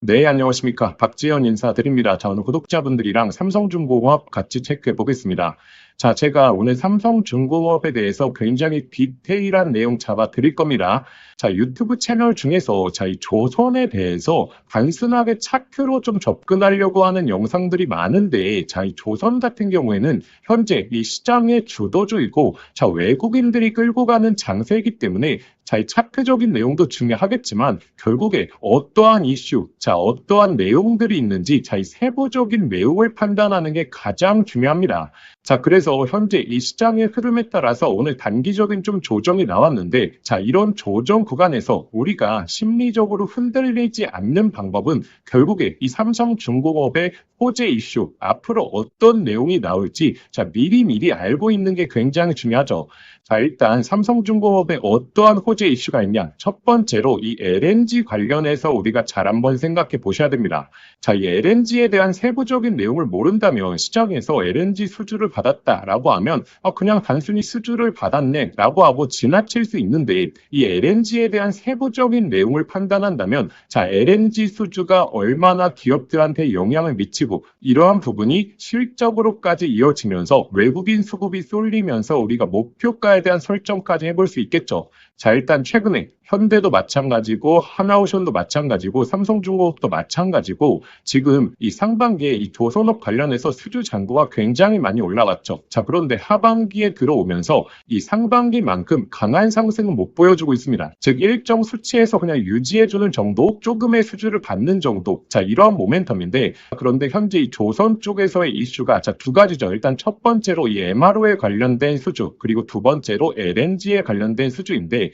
네, 안녕하십니까. 박지현 인사드립니다. 자, 오늘 구독자분들이랑 삼성중공업 같이 체크해 보겠습니다. 자, 제가 오늘 삼성중공업에 대해서 굉장히 디테일한 내용 잡아 드릴 겁니다. 자, 유튜브 채널 중에서 이 조선에 대해서 단순하게 차트로 좀 접근하려고 하는 영상들이 많은데, 이 조선 같은 경우에는 현재 이 시장의 주도주이고, 외국인들이 끌고 가는 장세이기 때문에 이 차트적인 내용도 중요하겠지만 결국에 어떠한 이슈, 어떠한 내용들이 있는지 이 세부적인 내용을 판단하는 게 가장 중요합니다. 그래서 현재 이 시장의 흐름에 따라서 오늘 단기적인 좀 조정이 나왔는데, 이런 조정 구간에서 우리가 심리적으로 흔들리지 않는 방법은 결국에 이 삼성중공업의 호재 이슈, 앞으로 어떤 내용이 나올지 미리 알고 있는 게 굉장히 중요하죠. 일단 삼성중공업에 어떠한 호재 이슈가 있냐? 첫 번째로 이 LNG 관련해서 우리가 잘 한번 생각해 보셔야 됩니다. 이 LNG에 대한 세부적인 내용을 모른다면 시장에서 LNG 수주를 받았다라고 하면 그냥 단순히 수주를 받았네라고 하고 지나칠 수 있는데, 이 LNG에 대한 세부적인 내용을 판단한다면 LNG 수주가 얼마나 기업들한테 영향을 미치고 이러한 부분이 실적으로까지 이어지면서 외국인 수급이 쏠리면서 우리가 목표가에 대한 설정까지 해볼 수 있겠죠. 일단 최근에 현대도 마찬가지고 하나오션도 마찬가지고 삼성중공업도 마찬가지고 지금 이 상반기에 이 조선업 관련해서 수주 잔고가 굉장히 많이 올라왔죠. 그런데 하반기에 들어오면서 이 상반기만큼 강한 상승은 못 보여주고 있습니다. 즉 일정 수치에서 그냥 유지해주는 정도, 조금의 수주를 받는 정도, 이러한 모멘텀인데, 그런데 현재 이 조선 쪽에서의 이슈가 두 가지죠. 일단 첫 번째로 이 MRO에 관련된 수주, 그리고 두 번째로 LNG에 관련된 수주인데,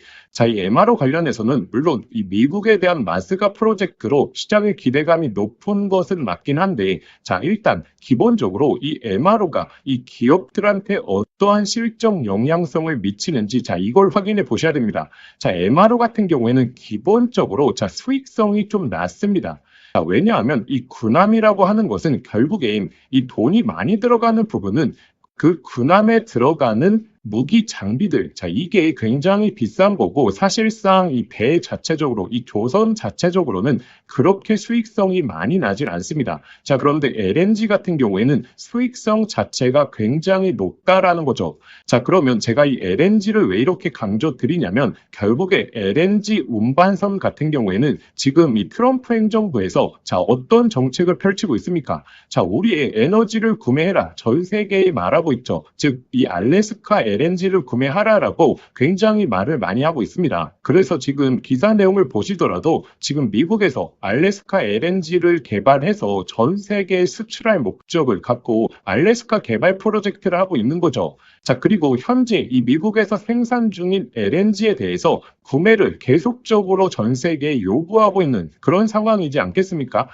이 MRO 관련해서는 물론 이 미국에 대한 마스가 프로젝트로 시장의 기대감이 높은 것은 맞긴 한데, 일단 기본적으로 이 MRO가 이 기업들한테 어떠한 실적 영향성을 미치는지 이걸 확인해 보셔야 됩니다. MRO 같은 경우에는 기본적으로 수익성이 좀 낮습니다. 왜냐하면 이 군함이라고 하는 것은 결국에 이 돈이 많이 들어가는 부분은 그 군함에 들어가는 무기 장비들, 이게 굉장히 비싼 거고, 사실상 이 배 자체적으로, 이 조선 자체적으로는 그렇게 수익성이 많이 나질 않습니다. 그런데 LNG 같은 경우에는 수익성 자체가 굉장히 높다라는 거죠. 그러면 제가 이 LNG를 왜 이렇게 강조드리냐면, 결국에 LNG 운반선 같은 경우에는 지금 이 트럼프 행정부에서 어떤 정책을 펼치고 있습니까? 우리의 에너지를 구매해라. 전 세계에 말하고 있죠. 즉, 이 알래스카 LNG를 구매하라라고 굉장히 말을 많이 하고 있습니다. 그래서 지금 기사 내용을 보시더라도 지금 미국에서 알래스카 LNG를 개발해서 전 세계에 수출할 목적을 갖고 알래스카 개발 프로젝트를 하고 있는 거죠. 그리고 현재 이 미국에서 생산 중인 LNG에 대해서 구매를 계속적으로 전 세계에 요구하고 있는 그런 상황이지 않겠습니까?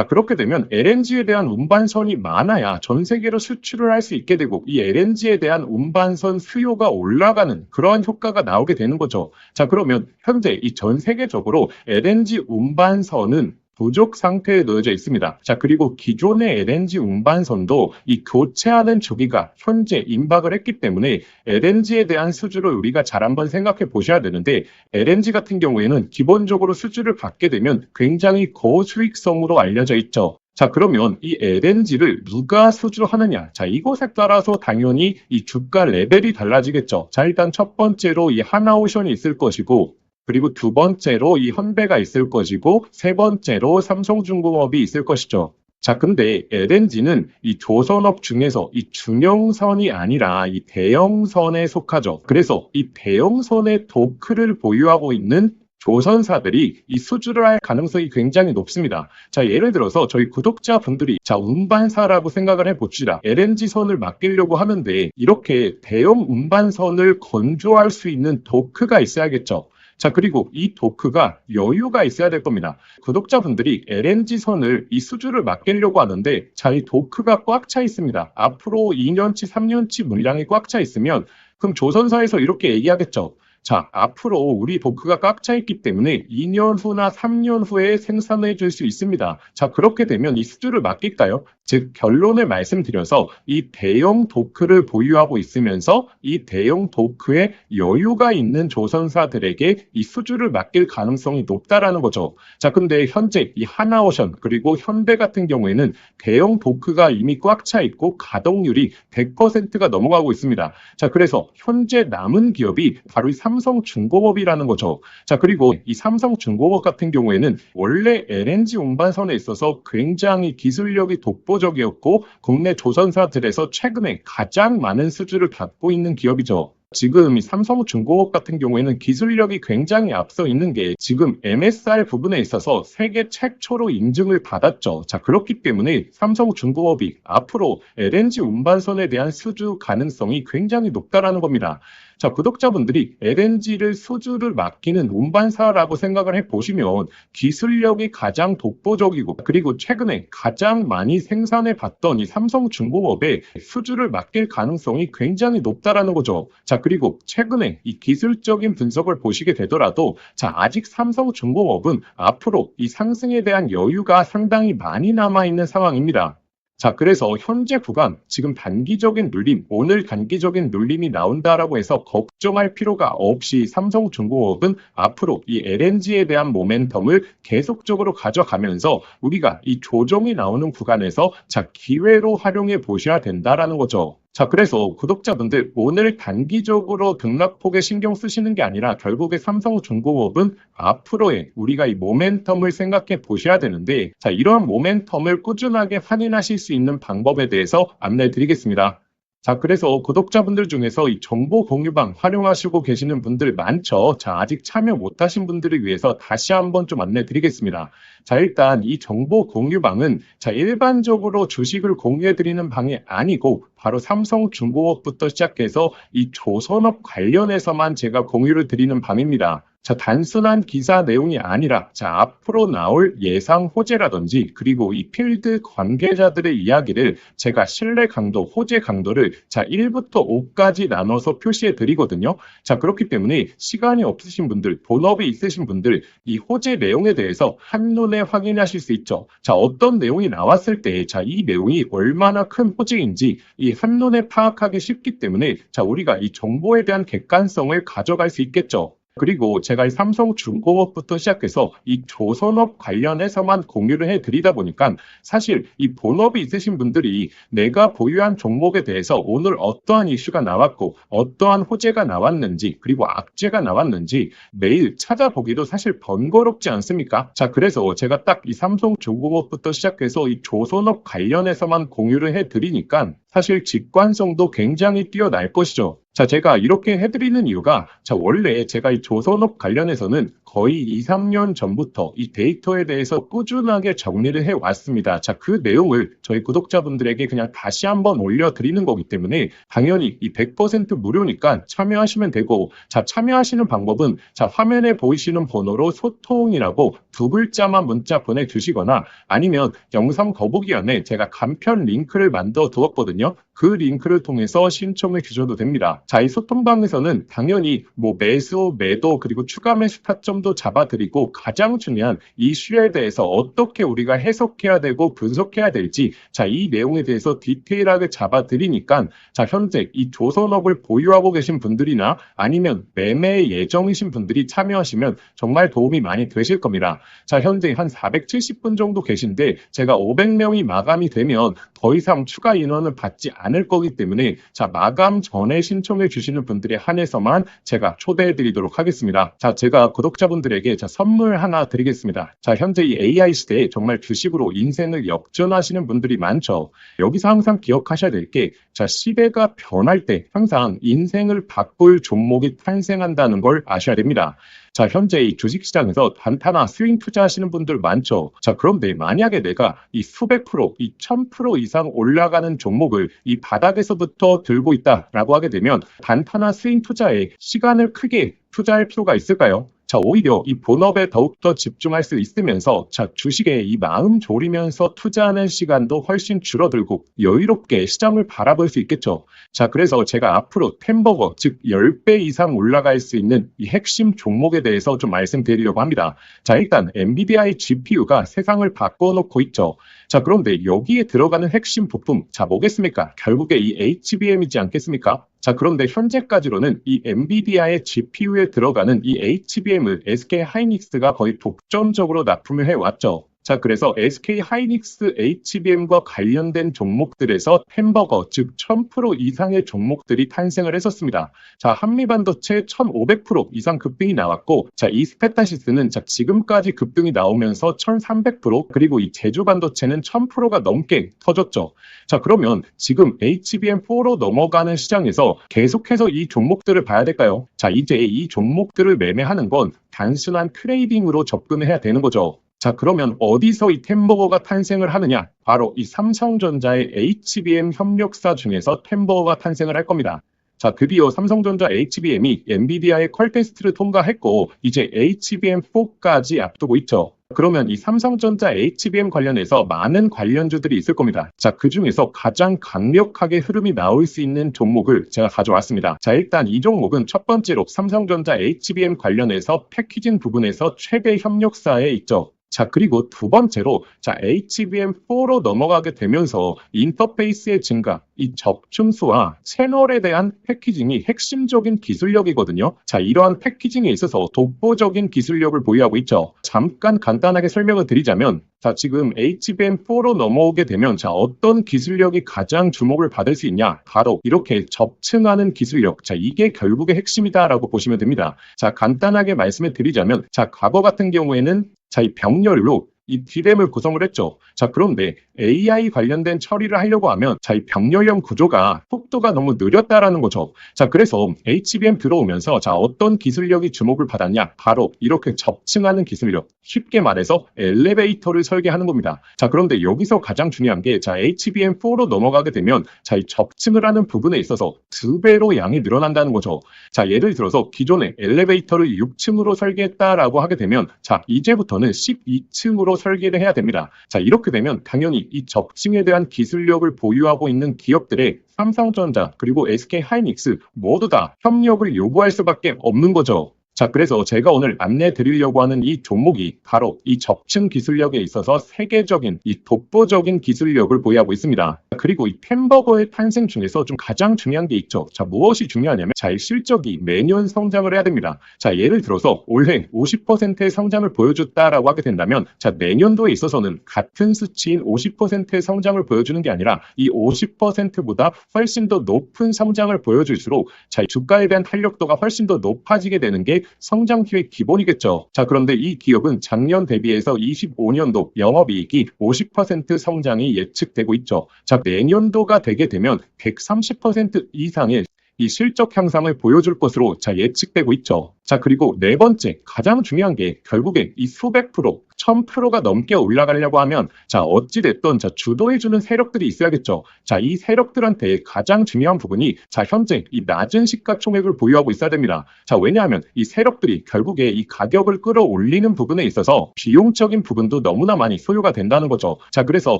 그렇게 되면 LNG에 대한 운반선이 많아야 전 세계로 수출을 할 수 있게 되고, 이 LNG에 대한 운반선 수요가 올라가는 그러한 효과가 나오게 되는 거죠. 그러면 현재 이 전 세계적으로 LNG 운반선은 부족 상태에 놓여져 있습니다. 그리고 기존의 LNG 운반선도 이 교체하는 주기가 현재 임박을 했기 때문에 LNG에 대한 수주를 우리가 잘 한번 생각해 보셔야 되는데, LNG 같은 경우에는 기본적으로 수주를 받게 되면 굉장히 고수익성으로 알려져 있죠. 그러면 이 LNG를 누가 수주하느냐? 이것에 따라서 당연히 이 주가 레벨이 달라지겠죠. 일단 첫 번째로 이 하나오션이 있을 것이고, 그리고 두 번째로 이 현대가 있을 것이고, 세 번째로 삼성중공업이 있을 것이죠. 근데 LNG는 이 조선업 중에서 이 중형선이 아니라 이 대형선에 속하죠. 그래서 이 대형선의 도크를 보유하고 있는 조선사들이 이 수주를 할 가능성이 굉장히 높습니다. 예를 들어서 저희 구독자분들이 운반사라고 생각을 해봅시다. LNG선을 맡기려고 하는데 이렇게 대형 운반선을 건조할 수 있는 도크가 있어야겠죠. 그리고 이 도크가 여유가 있어야 될 겁니다. 구독자분들이 LNG선을 이 수주를 맡기려고 하는데 이 도크가 꽉 차 있습니다. 앞으로 2년치, 3년치 물량이 꽉 차 있으면 그럼 조선사에서 이렇게 얘기하겠죠. 자, 앞으로 우리 도크가 꽉 차 있기 때문에 2년 후나 3년 후에 생산해 줄 수 있습니다. 자, 그렇게 되면 이 수주를 맡길까요? 즉, 결론을 말씀드려서 이 대형 도크를 보유하고 있으면서 이 대형 도크에 여유가 있는 조선사들에게 이 수주를 맡길 가능성이 높다라는 거죠. 자, 근데 현재 이 하나오션 그리고 현대 같은 경우에는 대형 도크가 이미 꽉 차 있고 가동률이 100%가 넘어가고 있습니다. 자, 그래서 현재 남은 기업이 바로 이 삼성중공업이라는 거죠. 자, 그리고 이 삼성중공업 같은 경우에는 원래 LNG 운반선에 있어서 굉장히 기술력이 독보적이었고 국내 조선사들에서 최근에 가장 많은 수주를 받고 있는 기업이죠. 지금 이 삼성중공업 같은 경우에는 기술력이 굉장히 앞서 있는 게 지금 MSR 부분에 있어서 세계 최초로 인증을 받았죠. 자, 그렇기 때문에 삼성중공업이 앞으로 LNG 운반선에 대한 수주 가능성이 굉장히 높다라는 겁니다. 자, 구독자분들이 LNG를 수주를 맡기는 운반사라고 생각을 해보시면 기술력이 가장 독보적이고 그리고 최근에 가장 많이 생산해 봤던 이 삼성중공업에 수주를 맡길 가능성이 굉장히 높다라는 거죠. 자, 그리고 최근에 이 기술적인 분석을 보시게 되더라도 자, 아직 삼성중공업은 앞으로 이 상승에 대한 여유가 상당히 많이 남아있는 상황입니다. 자, 그래서 현재 구간, 지금 단기적인 눌림, 오늘 단기적인 눌림이 나온다라고 해서 걱정할 필요가 없이 삼성중공업은 앞으로 이 LNG에 대한 모멘텀을 계속적으로 가져가면서 우리가 이 조정이 나오는 구간에서 자, 기회로 활용해 보셔야 된다라는 거죠. 자, 그래서 구독자분들 오늘 단기적으로 등락폭에 신경 쓰시는 게 아니라 결국에 삼성중공업은 앞으로의 우리가 이 모멘텀을 생각해 보셔야 되는데 자, 이러한 모멘텀을 꾸준하게 확인하실 수 있는 방법에 대해서 안내해 드리겠습니다. 자, 그래서 구독자분들 중에서 이 정보 공유방 활용하시고 계시는 분들 많죠. 자, 아직 참여 못하신 분들을 위해서 다시 한번 좀 안내 드리겠습니다. 자, 일단 이 정보 공유방은 자, 일반적으로 주식을 공유해 드리는 방이 아니고 바로 삼성중공업부터 시작해서 이 조선업 관련해서만 제가 공유를 드리는 방입니다. 자, 단순한 기사 내용이 아니라 자, 앞으로 나올 예상 호재라든지 그리고 이 필드 관계자들의 이야기를 제가 신뢰 강도, 호재 강도를 자, 1부터 5까지 나눠서 표시해 드리거든요. 자, 그렇기 때문에 시간이 없으신 분들, 본업이 있으신 분들 이 호재 내용에 대해서 한눈에 확인하실 수 있죠. 자, 어떤 내용이 나왔을 때 자, 이 내용이 얼마나 큰 호재인지 이 한눈에 파악하기 쉽기 때문에 자, 우리가 이 정보에 대한 객관성을 가져갈 수 있겠죠. 그리고 제가 이 삼성중공업부터 시작해서 이 조선업 관련해서만 공유를 해드리다 보니까 사실 이 본업이 있으신 분들이 내가 보유한 종목에 대해서 오늘 어떠한 이슈가 나왔고 어떠한 호재가 나왔는지 그리고 악재가 나왔는지 매일 찾아보기도 사실 번거롭지 않습니까? 자, 그래서 제가 딱 이 삼성중공업부터 시작해서 이 조선업 관련해서만 공유를 해드리니까 사실 직관성도 굉장히 뛰어날 것이죠. 자, 제가 이렇게 해드리는 이유가 자, 원래 제가 이 조선업 관련해서는 거의 2, 3년 전부터 이 데이터에 대해서 꾸준하게 정리를 해왔습니다. 자, 그 내용을 저희 구독자분들에게 그냥 다시 한번 올려드리는 거기 때문에 당연히 이 100% 무료니까 참여하시면 되고 자, 참여하시는 방법은 자, 화면에 보이시는 번호로 소통이라고 두 글자만 문자 보내주시거나 아니면 영상 더보기란에 제가 간편 링크를 만들어 두었거든요. 그 링크를 통해서 신청해 주셔도 됩니다. 자, 이 소통방에서는 당연히 뭐 매수, 매도 그리고 추가 매수 타점도 잡아드리고 가장 중요한 이슈에 대해서 어떻게 우리가 해석해야 되고 분석해야 될지 자, 이 내용에 대해서 디테일하게 잡아드리니까 자, 현재 이 조선업을 보유하고 계신 분들이나 아니면 매매 예정이신 분들이 참여하시면 정말 도움이 많이 되실 겁니다. 자, 현재 한 470분 정도 계신데 제가 500명이 마감이 되면 더 이상 추가 인원을 받지 않을 거기 때문에 자, 마감 전에 신청해 주시는 분들에 한해서만 제가 초대해 드리도록 하겠습니다. 자, 제가 구독자분들에게 자, 선물 하나 드리겠습니다. 자, 현재 이 AI 시대에 정말 주식으로 인생을 역전하시는 분들이 많죠. 여기서 항상 기억하셔야 될 게 자, 시대가 변할 때 항상 인생을 바꿀 종목이 탄생한다는 걸 아셔야 됩니다. 자, 현재 이 주식시장에서 단타나 스윙 투자하시는 분들 많죠. 자, 그런데 만약에 내가 이 수백 프로, 이 1000% 이상 올라가는 종목을 이 바닥에서부터 들고 있다라고 하게 되면 단타나 스윙 투자에 시간을 크게 투자할 필요가 있을까요? 자, 오히려 이 본업에 더욱더 집중할 수 있으면서 자, 주식에 이 마음 졸이면서 투자하는 시간도 훨씬 줄어들고 여유롭게 시장을 바라볼 수 있겠죠. 자, 그래서 제가 앞으로 템버거, 즉 10배 이상 올라갈 수 있는 이 핵심 종목에 대해서 좀 말씀드리려고 합니다. 자, 일단 엔비디아의 GPU가 세상을 바꿔놓고 있죠. 자, 그런데 여기에 들어가는 핵심 부품, 자, 뭐겠습니까? 결국에 이 HBM이지 않겠습니까? 자, 그런데 현재까지로는 이 엔비디아의 GPU에 들어가는 이 HBM을 SK 하이닉스가 거의 독점적으로 납품을 해왔죠. 자, 그래서 SK 하이닉스 HBM과 관련된 종목들에서 햄버거, 즉 1000% 이상의 종목들이 탄생을 했었습니다. 자, 한미반도체 1500% 이상 급등이 나왔고, 자, 이 스페타시스는 자, 지금까지 급등이 나오면서 1300%, 그리고 이 제주반도체는 1000%가 넘게 터졌죠. 자, 그러면 지금 HBM4로 넘어가는 시장에서 계속해서 이 종목들을 봐야 될까요? 자, 이제 이 종목들을 매매하는 건 단순한 트레이딩으로 접근을 해야 되는 거죠. 자, 그러면 어디서 이 템버거가 탄생을 하느냐? 바로 이 삼성전자의 HBM 협력사 중에서 템버거가 탄생을 할 겁니다. 자, 드디어 삼성전자 HBM이 엔비디아의 퀄 테스트를 통과했고 이제 HBM4까지 앞두고 있죠. 그러면 이 삼성전자 HBM 관련해서 많은 관련주들이 있을 겁니다. 자, 그 중에서 가장 강력하게 흐름이 나올 수 있는 종목을 제가 가져왔습니다. 자, 일단 이 종목은 첫 번째로 삼성전자 HBM 관련해서 패키징 부분에서 최대 협력사에 있죠. 자, 그리고 두 번째로 자, HBM4로 넘어가게 되면서 인터페이스의 증가, 이 접춤수와 채널에 대한 패키징이 핵심적인 기술력이거든요. 자, 이러한 패키징에 있어서 독보적인 기술력을 보유하고 있죠. 잠깐 간단하게 설명을 드리자면 자, 지금 HBM4로 넘어오게 되면 자, 어떤 기술력이 가장 주목을 받을 수 있냐? 바로 이렇게 접층하는 기술력. 자, 이게 결국의 핵심이다라고 보시면 됩니다. 자, 간단하게 말씀을 드리자면 자, 과거 같은 경우에는 자, 이 병렬로 이 D램을 구성을 했죠. 자, 그런데 AI 관련된 처리를 하려고 하면 자, 이 병렬형 구조가 속도가 너무 느렸다라는 거죠. 자, 그래서 HBM 들어오면서 자, 어떤 기술력이 주목을 받았냐? 바로 이렇게 접층하는 기술력. 쉽게 말해서 엘리베이터를 설계하는 겁니다. 자, 그런데 여기서 가장 중요한 게 자, HBM4로 넘어가게 되면 자, 이 접층을 하는 부분에 있어서 2배로 양이 늘어난다는 거죠. 자, 예를 들어서 기존에 엘리베이터를 6층으로 설계했다라고 하게 되면 자, 이제부터는 12층으로 설계를 해야 됩니다. 자, 이렇게 되면 당연히 이 접층에 대한 기술력을 보유하고 있는 기업들의 삼성전자 그리고 SK 하이닉스 모두 다 협력을 요구할 수밖에 없는 거죠. 자, 그래서 제가 오늘 안내 드리려고 하는 이 종목이 바로 이 접층 기술력에 있어서 세계적인 이 독보적인 기술력을 보유하고 있습니다. 그리고 이 템버거의 탄생 중에서 좀 가장 중요한 게 있죠. 자, 무엇이 중요하냐면 자, 이 실적이 매년 성장을 해야 됩니다. 자, 예를 들어서 올해 50%의 성장을 보여줬다라고 하게 된다면 자, 내년도에 있어서는 같은 수치인 50%의 성장을 보여주는 게 아니라 이 50%보다 훨씬 더 높은 성장을 보여줄수록 자, 주가에 대한 탄력도가 훨씬 더 높아지게 되는 게 성장기의 기본이겠죠. 자, 그런데 이 기업은 작년 대비해서 25년도 영업이익이 50% 성장이 예측되고 있죠. 자, 내년도가 되게 되면 130% 이상의 이 실적 향상을 보여줄 것으로 자, 예측되고 있죠. 자, 그리고 네 번째 가장 중요한 게 결국에 이 수백 프로 1000%가 넘게 올라가려고 하면 자, 어찌됐든 자, 주도해주는 세력들이 있어야겠죠. 자, 이 세력들한테 가장 중요한 부분이 자, 현재 이 낮은 시가총액을 보유하고 있어야 됩니다. 자, 왜냐하면 이 세력들이 결국에 이 가격을 끌어올리는 부분에 있어서 비용적인 부분도 너무나 많이 소요가 된다는 거죠. 자, 그래서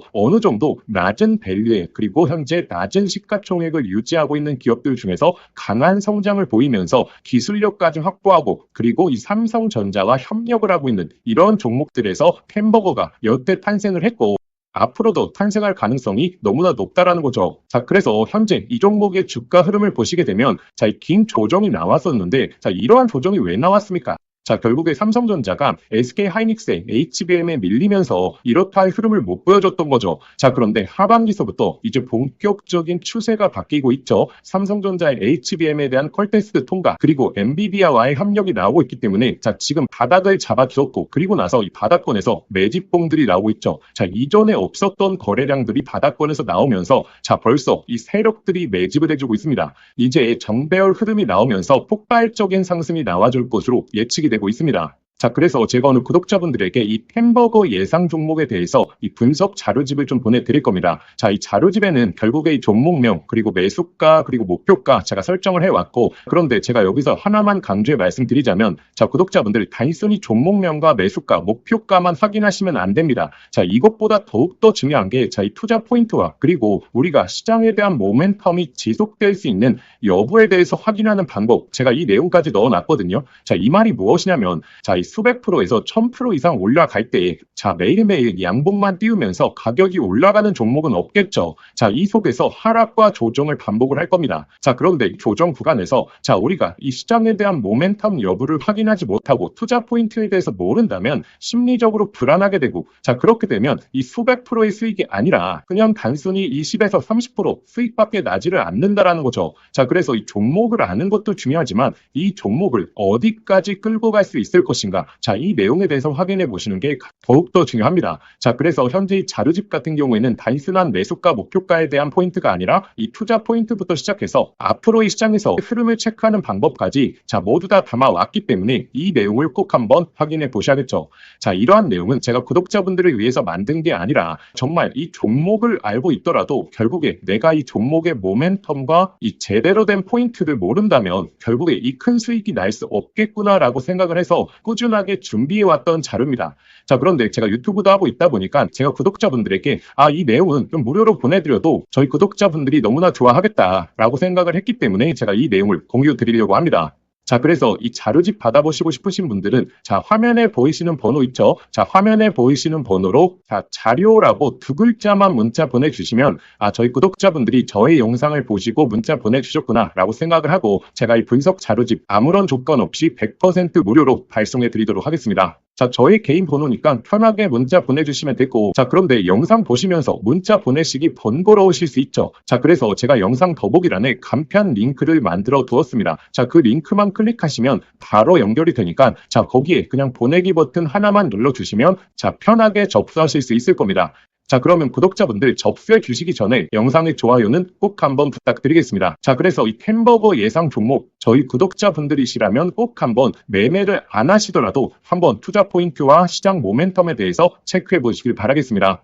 어느 정도 낮은 밸류에 그리고 현재 낮은 시가총액을 유지하고 있는 기업들 중에서 강한 성장을 보이면서 기술력까지 확보하고 그리고 이 삼성전자와 협력을 하고 있는 이런 종목들에서 템버거가 여태 탄생을 했고 앞으로도 탄생할 가능성이 너무나 높다라는 거죠. 자, 그래서 현재 이 종목의 주가 흐름을 보시게 되면 자, 이 긴 조정이 나왔었는데 자, 이러한 조정이 왜 나왔습니까? 자, 결국에 삼성전자가 SK 하이닉스의 HBM에 밀리면서 이렇다 할 흐름을 못 보여줬던 거죠. 자, 그런데 하반기서부터 이제 본격적인 추세가 바뀌고 있죠. 삼성전자의 HBM에 대한 퀄 테스트 통과 그리고 엔비디아와의 협력이 나오고 있기 때문에 자, 지금 바닥을 잡아주었고 그리고 나서 이 바닥권에서 매집봉들이 나오고 있죠. 자, 이전에 없었던 거래량들이 바닥권에서 나오면서 자, 벌써 이 세력들이 매집을 해주고 있습니다. 이제 정배열 흐름이 나오면서 폭발적인 상승이 나와줄 것으로 예측이 되고 있습니다. 자, 그래서 제가 오늘 구독자분들에게 이 햄버거 예상 종목에 대해서 이 분석 자료집을 좀 보내드릴 겁니다. 자, 이 자료집에는 결국에 이 종목명, 그리고 매수가, 그리고 목표가 제가 설정을 해왔고, 그런데 제가 여기서 하나만 강조해 말씀드리자면, 자, 구독자분들 단순히 종목명과 매수가, 목표가만 확인하시면 안 됩니다. 자, 이것보다 더욱더 중요한 게, 자, 이 투자 포인트와 그리고 우리가 시장에 대한 모멘텀이 지속될 수 있는 여부에 대해서 확인하는 방법, 제가 이 내용까지 넣어놨거든요. 자, 이 말이 무엇이냐면, 자, 이 수백 프로에서 1000% 이상 올라갈 때, 자, 매일매일 양봉만 띄우면서 가격이 올라가는 종목은 없겠죠. 자, 이 속에서 하락과 조정을 반복을 할 겁니다. 자, 그런데 이 조정 구간에서, 자, 우리가 이 시장에 대한 모멘텀 여부를 확인하지 못하고 투자 포인트에 대해서 모른다면 심리적으로 불안하게 되고, 자, 그렇게 되면 이 수백 프로의 수익이 아니라 그냥 단순히 20에서 30% 수익밖에 나지를 않는다라는 거죠. 자, 그래서 이 종목을 아는 것도 중요하지만 이 종목을 어디까지 끌고 갈 수 있을 것인가, 자, 이 내용에 대해서 확인해 보시는 게 더욱더 중요합니다. 자, 그래서 현재 이 자료집 같은 경우에는 단순한 매수가, 목표가에 대한 포인트가 아니라 이 투자 포인트부터 시작해서 앞으로의 시장에서 흐름을 체크하는 방법까지, 자, 모두 다 담아왔기 때문에 이 내용을 꼭 한번 확인해 보셔야겠죠. 자, 이러한 내용은 제가 구독자분들을 위해서 만든 게 아니라 정말 이 종목을 알고 있더라도 결국에 내가 이 종목의 모멘텀과 이 제대로 된 포인트를 모른다면 결국에 이 큰 수익이 날 수 없겠구나라고 생각을 해서 꾸준하게 준비해왔던 자료입니다. 자, 그런데 제가 유튜브도 하고 있다 보니까 제가 구독자분들에게 이 내용은 좀 무료로 보내드려도 저희 구독자분들이 너무나 좋아하겠다라고 생각을 했기 때문에 제가 이 내용을 공유 드리려고 합니다. 자, 그래서 이 자료집 받아보시고 싶으신 분들은, 자, 화면에 보이시는 번호 있죠? 자, 화면에 보이시는 번호로, 자, 자료라고 두 글자만 문자 보내주시면, 저희 구독자분들이 저의 영상을 보시고 문자 보내주셨구나 라고 생각을 하고 제가 이 분석 자료집 아무런 조건 없이 100% 무료로 발송해 드리도록 하겠습니다. 자, 저희 개인 번호니까 편하게 문자 보내주시면 되고, 자, 그런데 영상 보시면서 문자 보내시기 번거로우실 수 있죠. 자, 그래서 제가 영상 더보기란에 간편 링크를 만들어 두었습니다. 자, 그 링크만 클릭하시면 바로 연결이 되니까, 자, 거기에 그냥 보내기 버튼 하나만 눌러주시면, 자, 편하게 접수하실 수 있을 겁니다. 자, 그러면 구독자분들 접수해 주시기 전에 영상의 좋아요는 꼭 한번 부탁드리겠습니다. 자, 그래서 이 햄버거 예상 종목, 저희 구독자분들이시라면 꼭 한번 매매를 안 하시더라도 한번 투자 포인트와 시장 모멘텀에 대해서 체크해 보시길 바라겠습니다.